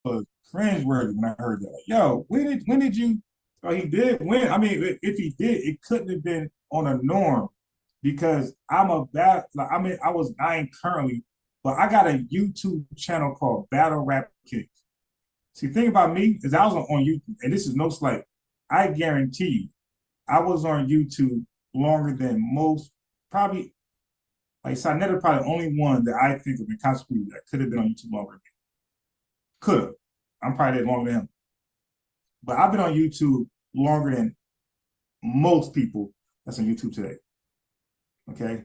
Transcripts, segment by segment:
was cringeworthy when I heard that. Like, yo, when did you? Oh, he did when? I mean, if he did, it couldn't have been on a norm because I'm a bad. Like, I mean, I was 9 currently, but I got a YouTube channel called Battle Rap Kings. See, the thing about me is I was on YouTube, and this is no slight. I guarantee you, I was on YouTube longer than most. Probably, like Sonetta, probably the only one that I think of in consequence that could have been on YouTube longer than me. Could have. I'm probably that longer than him. But I've been on YouTube longer than most people that's on YouTube today. Okay.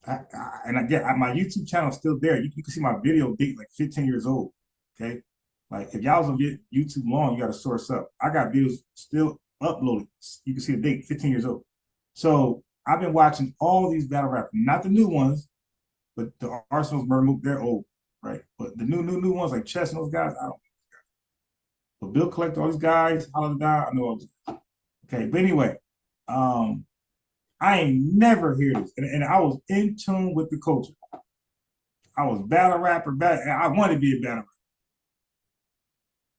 And I get my YouTube channel is still there. You can see my video date like 15 years old. Okay. Like if y'all was on YouTube long, you got to source up. I got videos still uploaded. You can see the date, 15 years old. So I've been watching all these battle rappers, not the new ones, but the Arsenal's Murder Mook, they're old, right? But the new ones like Chess and those guys, I don't. But Bill Collector, all these guys, Holiday Down, I know all those. Okay, but anyway, um, I ain't never hear this, and I was in tune with the culture. I was battle rapper, I wanted to be a battle rapper.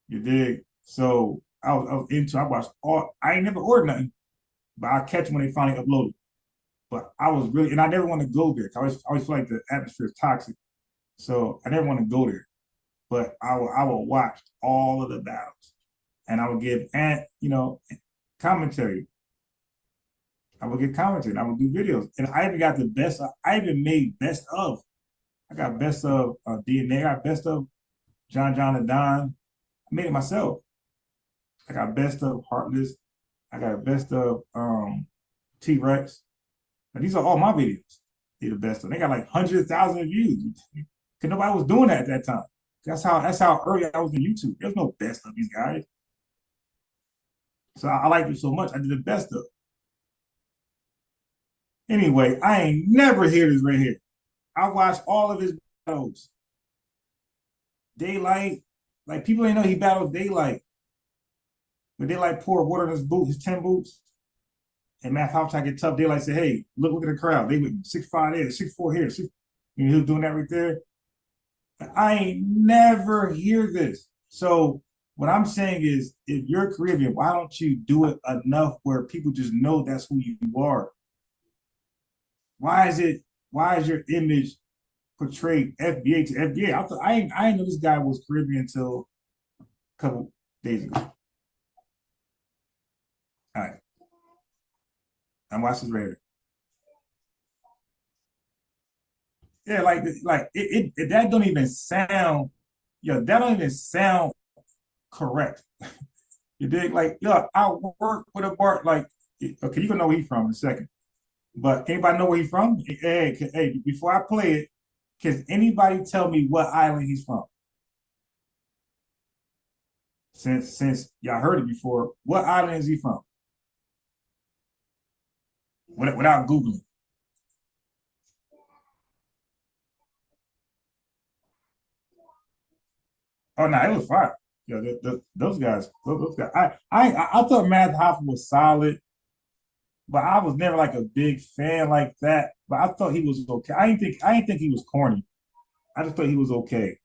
You dig? So I was into. I watched all. I ain't never ordered nothing, but I catch them when they finally uploaded. But I was really, and I never want to go there. I always feel like the atmosphere is toxic, so I never want to go there. But I will watch all of the battles, and I would give and commentary. I would get commentary. And I would do videos, and I even got the best. I even made best of. I got best of DNA. I got best of John and Don. I made it myself. I got best of Heartless. I got best of T Rex. Now, these are all my videos. They're the best of. They got like hundreds of thousands of views. Cause nobody was doing that at that time. That's how early I was in YouTube. There's no best of these guys. So I liked it so much. I did the best of. Anyway, I ain't never hear this right here. I watched all of his battles. Daylight, like people ain't know he battled Daylight. But Daylight poured water in his boot, his 10 boots. And Matt Hoffa tried to get tough. Daylight said, "Hey, look at the crowd. They went 6'5" there, 6'4" here. He was doing that right there. I ain't never hear this. So what I'm saying is, if you're Caribbean, why don't you do it enough where people just know that's who you are? Why is it? Why is your image portrayed FBA to FBA? I ain't know this guy was Caribbean until a couple days ago. All right, I'm watching this right here. Yeah, like that don't even sound, that don't even sound correct. You dig? Like, I work with a bar. Like, okay, you gonna know where he's from in a second. But anybody know where he's from? Hey, before I play it, can anybody tell me what island he's from? Since y'all heard it before, what island is he from? Without Googling. Oh no, it was fire. Yeah, those guys, those guys. I thought Math Hoffa was solid, but I was never like a big fan like that. But I thought he was okay. I didn't think he was corny. I just thought he was okay.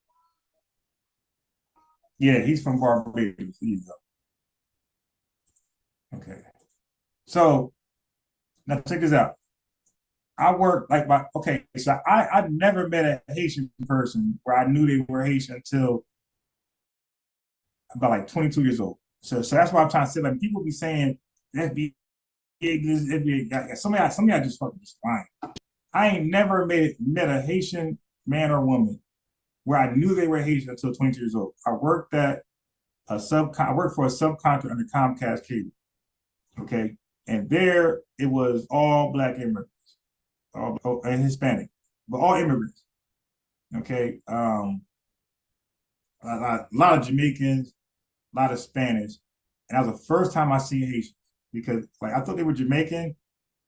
Yeah, he's from Barbados. There you go. Okay. So now check this out. I work like my okay, so I never met a Haitian person where I knew they were Haitian until about like 22 years old. So that's why I'm trying to say like people be saying FBA this FBA guy. Some of y'all just fucking just lying. I ain't never met a Haitian man or woman where I knew they were Haitian until 22 years old. I worked for a subcontractor under Comcast Cable. Okay. And there it was all black immigrants, all and Hispanic, but all immigrants. Okay. A lot of Jamaicans, a lot of Spanish. And that was the first time I seen Haitians because like I thought they were Jamaican,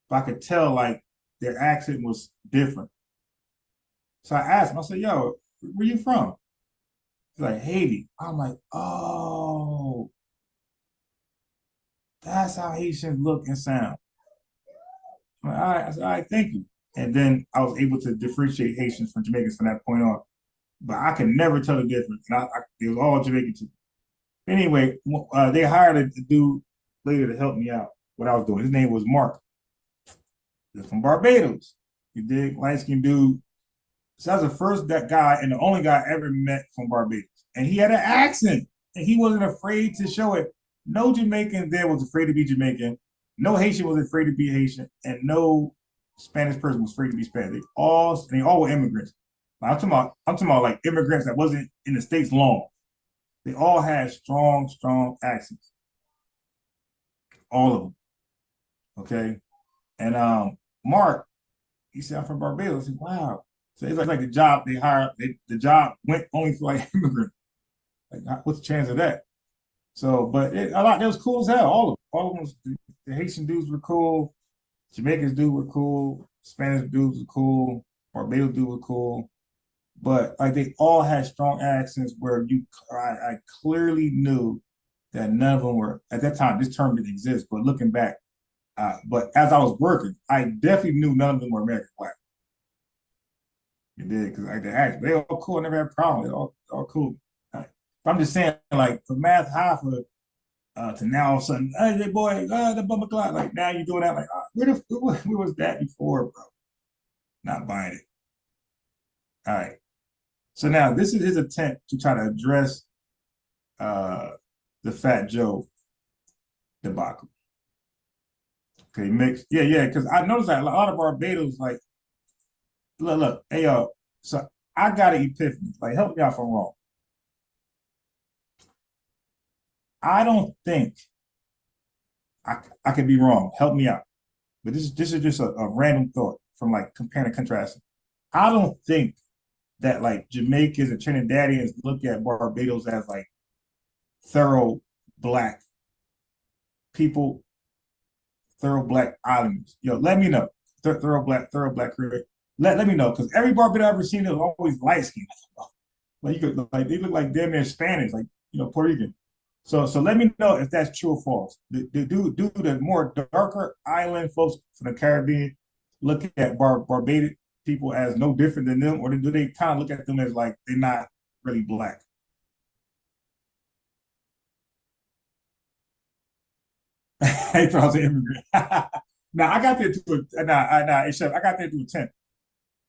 but I could tell like their accent was different. So I asked him, I said, yo, where you from? He's like, Haiti. I'm like, oh, that's how Haitians look and sound. I'm like, all right, I said, all right, thank you. And then I was able to differentiate Haitians from Jamaicans from that point on. but I can never tell the difference. And it was all Jamaican too. Anyway, they hired a dude later to help me out what I was doing. His name was Mark. He's from Barbados. You dig? Light skinned dude. So I was the first that guy and the only guy I ever met from Barbados. And he had an accent and he wasn't afraid to show it. No Jamaican there was afraid to be Jamaican. No Haitian was afraid to be Haitian. And no Spanish person was afraid to be Spanish. They all were immigrants. I'm talking about like immigrants that wasn't in the States long. They all had strong, strong accents. All of them. Okay. And Mark, he said, I'm from Barbados. I said, wow. So it's like the job they hired, the job went only for like immigrants. Like, what's the chance of that? So, but it was cool as hell. All of them, the Haitian dudes were cool. Jamaicans dudes were cool. Spanish dudes were cool. Barbados dudes were cool. But like they all had strong accents where I clearly knew that none of them were at that time. This term didn't exist, but looking back, but as I was working, I definitely knew none of them were American black. You did because like they all cool, I never had a problem. They all cool. I'm just saying, like for math Hoffa to now all of a sudden, hey boy, the bumper clock. Like now you're doing that. Like where was that before, bro? Not buying it. All right. So now this is his attempt to try to address uh the Fat Joe debacle. Okay, mix. Yeah, yeah. Because I noticed that a lot of Barbados, like, look, hey yo. So I got an epiphany. Like, help me out if I'm wrong. I don't think I could be wrong. Help me out. But this is just a random thought from like comparing and contrasting. I don't think that like Jamaicans and Trinidadians look at Barbados as like thorough black people, thorough black islanders. Yo, let me know. Thorough black Caribbean. Let me know because every Barbados I've ever seen is always light skinned. Like you could like they look like damn near Spanish, like Puerto Rican. So let me know if that's true or false. Do the more darker island folks from the Caribbean look at Barbados people as no different than them, or do they kind of look at them as like they're not really black? Hey, thought I was an immigrant. Now I got there to a nah, Chef, I got there to a tent.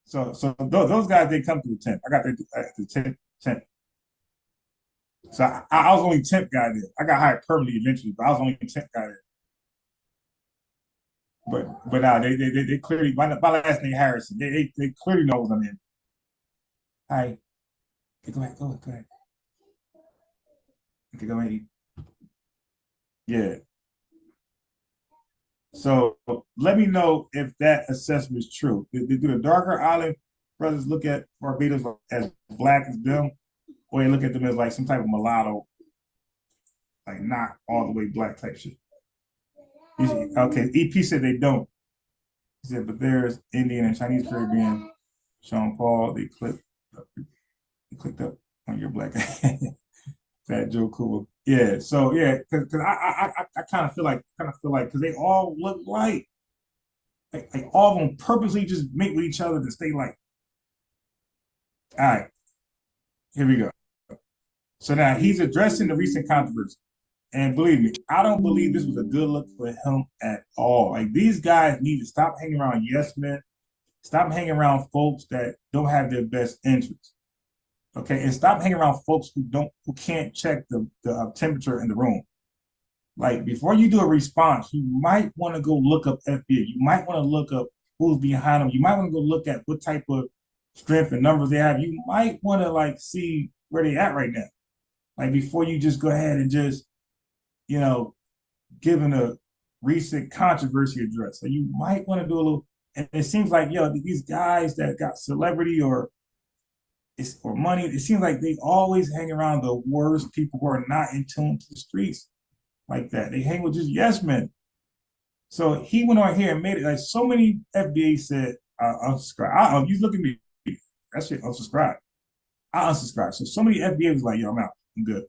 So those guys didn't come to a tent. I got there to 10. So I was only temp guy there. I got hired permanently eventually, but I was only temp guy there. But now they clearly my last name Harrison. They clearly know what I'm in. Hi. Okay, go ahead. Okay, go ahead. Yeah. So let me know if that assessment is true. Do the darker island brothers look at Barbados as black as them, or they look at them as like some type of mulatto, like not all the way black type shit? Okay, EP said they don't. He said, but there's Indian and Chinese Caribbean. Sean Paul, they clicked up on your black Fat Joe Cool. Yeah, so yeah, because I kind of feel like because they all look like all of them purposely just mate with each other to stay like. All right, here we go. So now he's addressing the recent controversy. And believe me, I don't believe this was a good look for him at all. Like these guys need to stop hanging around yes men, stop hanging around folks that don't have their best interests. Okay, and stop hanging around folks who can't check the temperature in the room. Like before you do a response, you might want to go look up FBI. You might want to look up who's behind them. You might want to go look at what type of strength and numbers they have. You might want to like see where they at right now. Like before you just go ahead and just you know given a recent controversy address. So you might want to do a little. And it seems like these guys that got celebrity or money, it seems like they always hang around the worst people who are not in tune to the streets like that. They hang with just yes men. So he went on here and made it like so many FBA said, unsubscribe. You look at me, that shit unsubscribe. I unsubscribe. So many FBA was like, yo, I'm out. I'm good.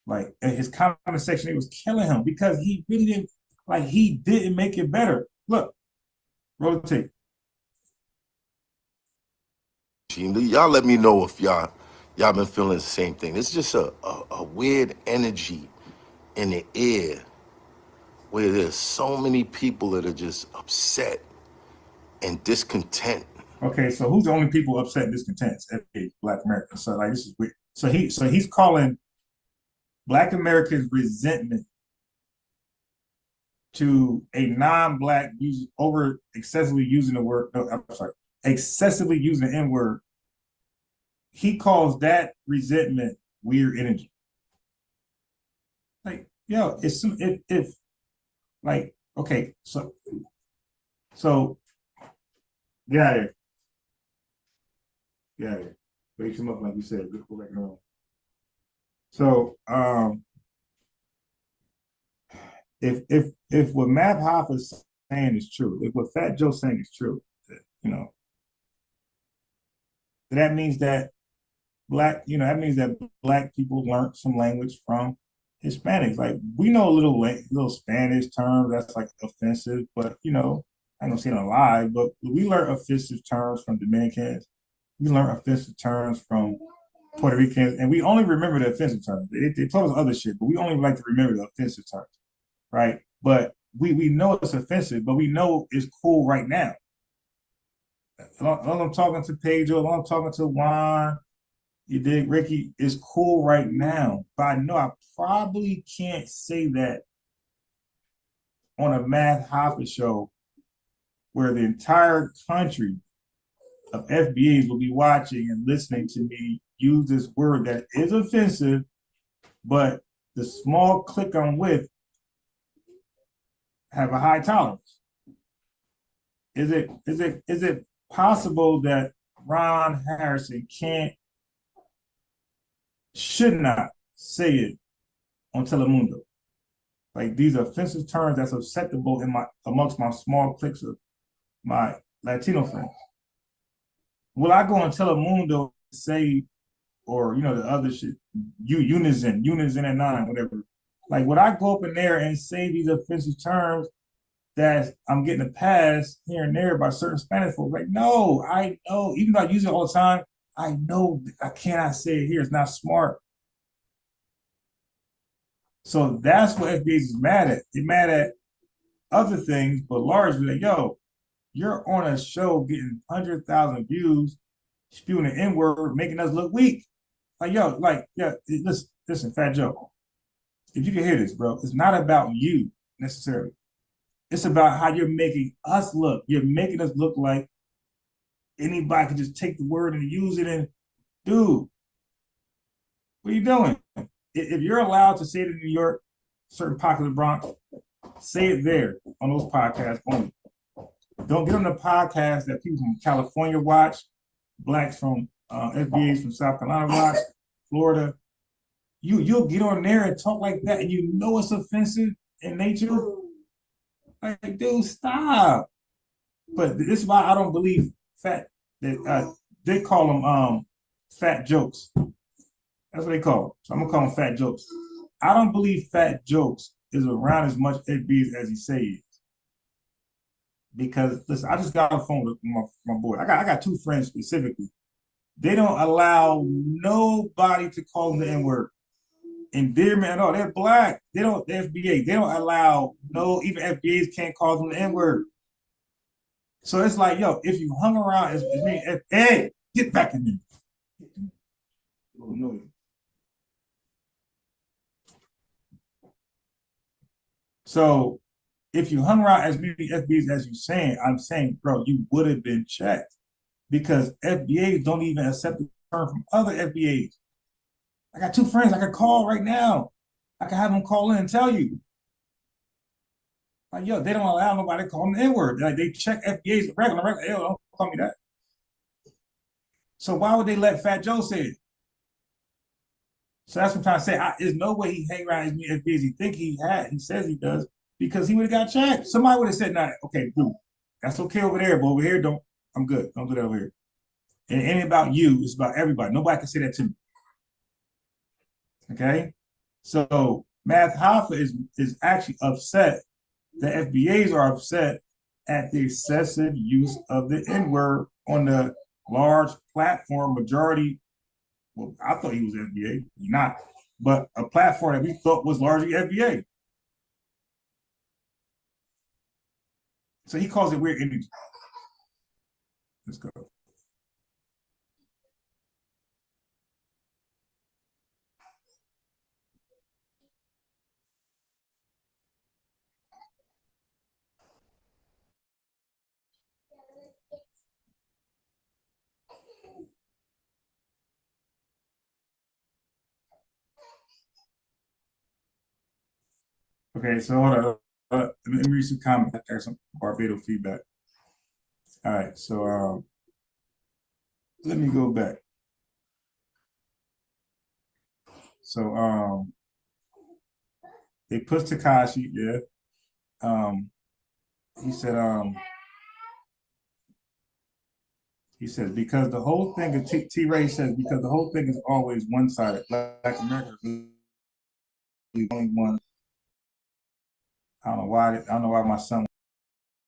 Like his comment section, it was killing him because he really didn't he didn't make it better. Look, roll the tape. Y'all let me know if y'all been feeling the same thing. It's just a weird energy in the air where there's so many people that are just upset and discontent. Okay, so who's the only people upset and discontent? It's FBA, Black Americans. So like this is weird. So he's calling Black Americans resentment to a non-black user over excessively using the word. No, I'm sorry, excessively using the N word. He calls that resentment weird energy. Like, yo, it's if like okay, so get out of here, get out of here. Wake him up like you said. Go back in the room. So if what Matt Hoffa is saying is true, if what Fat Joe's saying is true, you know, that means that that means that black people learned some language from Hispanics. Like we know little Spanish terms that's like offensive, but I don't see it on live, but we learn offensive terms from Dominicans. We learn offensive terms from Puerto Ricans, and we only remember the offensive terms. They told us other shit, but we only like to remember the offensive terms, right? But we know it's offensive, but we know it's cool right now. I'm talking to Pedro, I'm talking to Juan, you dig, Ricky, it's cool right now. But I know I probably can't say that on a Math Hoffa show where the entire country of FBAs will be watching and listening to me use this word that is offensive, but the small clique I'm with have a high tolerance. Is it possible that Ron Harrison should not say it on Telemundo? Like these offensive terms that's acceptable amongst my small cliques of my Latino friends. Will I go on Telemundo and say, or the other shit, Unison at 9, whatever? Like, would I go up in there and say these offensive terms that I'm getting a pass here and there by certain Spanish folks? Like, no, I know, even though I use it all the time, I know I cannot say it here. It's not smart. So that's what FBA is mad at. They're mad at other things, but largely, like, yo, you're on a show getting 100,000 views, spewing an N word, making us look weak. Like, yo, like, yeah, listen, Fat Joe, if you can hear this, bro, it's not about you necessarily. It's about how you're making us look. You're making us look like anybody can just take the word and use it. And, dude, what are you doing? If you're allowed to say it in New York, certain pockets of the Bronx, say it there on those podcasts only. Don't get on the podcast that people from California watch, blacks from FBAs from South Carolina watch, Florida. You'll get on there and talk like that, and you know it's offensive in nature. Like, dude, stop. But this is why I don't believe they call them fat jokes. That's what they call them. So I'm gonna call them fat jokes. I don't believe fat jokes is around as much FBAs as he say he is. Because listen, I just got on the phone with my boy. I got two friends specifically. They don't allow nobody to call them the N-word. Endearment at all. They're black. The FBA. They don't allow even FBAs can't call them the N-word. So it's like, yo, if you hung around as me, hey, get back in there. No. So if you hung around as many FBAs as you're saying, I'm saying, bro, you would have been checked because FBAs don't even accept the term from other FBAs. I got two friends I could call right now. I can have them call in and tell you. Like, yo, they don't allow nobody to call them the N-word. Like, they check FBA's regular. Yo, don't call me that. So why would they let Fat Joe say it? So that's what I'm trying to say. There's no way he hang around as many FBAs he think he says he does, because he would have got checked. Somebody would have said, nah, okay, dude, that's okay over there, but over here, I'm good. Don't do that over here. And it ain't about you, it's about everybody. Nobody can say that to me. Okay? So Math Hoffa is actually upset. The FBAs are upset at the excessive use of the N-word on the large platform majority. Well, I thought he was FBA, not, but a platform that we thought was largely FBA. So he calls it weird energy. Let's go. Okay, so hold on. Let me read some comments. There's some Barbados feedback. All right, so let me go back. So they pushed Takashi, yeah. Um, he said he says because the whole thing is T Ray says because the whole thing is always one sided. Black America is the only one. I don't know why my son